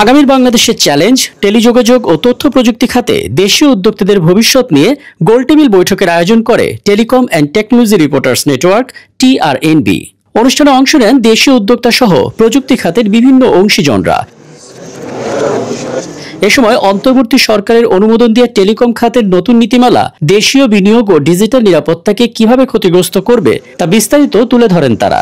আগামীর বাংলাদেশের চ্যালেঞ্জ, টেলিযোগাযোগ ও তথ্য প্রযুক্তি খাতে দেশীয় উদ্যোক্তাদের ভবিষ্যৎ নিয়ে গোলটেবিল বৈঠকের আয়োজন করে telecom and technology reporters network TRNB। অনুষ্ঠানে অংশ নেন দেশীয় উদ্যোক্তা সহ প্রযুক্তি খাতের বিভিন্ন অংশীজনরা। এ সময় অন্তর্বর্তী সরকারের অনুমোদন দিয়ে টেলিকম খাতের নতুন নীতিমালা দেশীয় বিনিয়োগ ও ডিজিটাল নিরাপত্তাকে কিভাবে ক্ষতিগ্রস্ত করবে তা বিস্তারিত তুলে ধরেন তারা।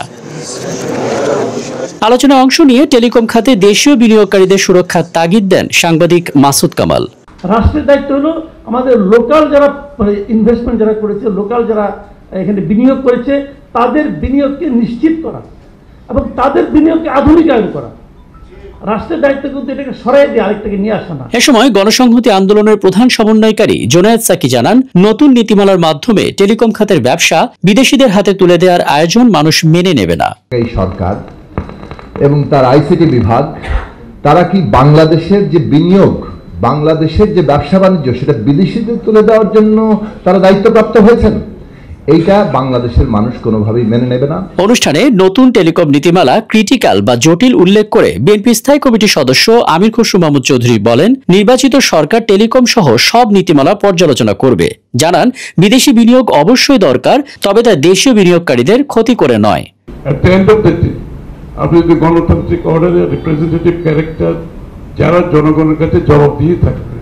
আলোচনায় অংশ নিয়ে টেলিকম খাতে দেশীয় বিনিয়োগকারীদের সুরক্ষার তাগিদ দেন সাংবাদিক মাসুদ কামাল। রাষ্ট্রের দায়িত্ব হলো আমাদের লোকাল যারা ইনভেস্টমেন্ট যারা করেছে, লোকাল যারা এখানে বিনিয়োগ করেছে তাদের বিনিয়োগকে নিশ্চিত করা এবং তাদের বিনিয়োগকে আধুনিকায়ন করা। রাষ্ট্রের দায়িত্ব কিন্তু এটাকে সরাই দিয়ে আরেকটাকে নিয়ে আসা না। এ সময় গণসংহতি আন্দোলনের প্রধান সমন্বয়কারী জোনায়েদ সাকি জানান, নতুন নীতিমালার মাধ্যমে টেলিকম খাতের ব্যবসা বিদেশিদের হাতে তুলে দেওয়ার আয়োজন মানুষ মেনে নেবে না। এই সরকার এবং তার আইসিটি বিভাগ তারা কি বাংলাদেশের যে বিনিয়োগ, বাংলাদেশের যে ব্যবসা বাণিজ্য সেটা বিদেশিদের তুলে দেওয়ার জন্য তারা দায়িত্বপ্রাপ্ত হয়েছেন? এইটা বাংলাদেশের মানুষ কোনোভাবেই মেনে নেবে না। অনুষ্ঠানে নতুন টেলিকম নীতিমালা ক্রিটিক্যাল বা জটিল উল্লেখ করে বিএনপি স্থায়ী কমিটির সদস্য আমির খসরু মাহমুদ চৌধুরী বলেন, নির্বাচিত সরকার টেলিকম সহ সব নীতিমালা পর্যালোচনা করবে। জানান, বিদেশি বিনিয়োগ অবশ্যই দরকার, তবে তা দেশীয় বিনিয়োগকারীদের ক্ষতি করে নয়। আপনি যদি গণতান্ত্রিক অর্ডারের রিপ্রেজেন্টেটিভ ক্যারেক্টার যারা জনগণের কাছে জবাবদিহি থাকবে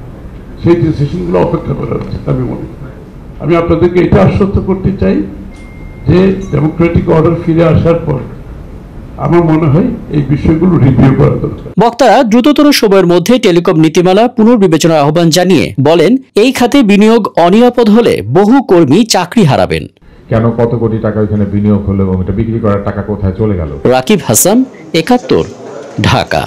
সেই ডিসিশনগুলো অপেক্ষা করা উচিত। আমি আপনাদেরকে এটা আশ্বস্ত করতে চাই যে ডেমোক্রেটিক অর্ডার ফিরে আসার পর আমার মনে হয় এই বিষয়গুলো রিভিউ করা দরকার। বক্তারা দ্রুততর সময়ের মধ্যে টেলিকম নীতিমালা পুনর্বিবেচনার আহ্বান জানিয়ে বলেন, এই খাতে বিনিয়োগ অনিরাপদ হলে বহু কর্মী চাকরি হারাবেন। কেন, কত কোটি টাকা এখানে বিনিয়োগ হলো এবং এটা বিক্রি করার টাকা কোথায় চলে গেল? রাকিব হাসান, ৭১, ঢাকা।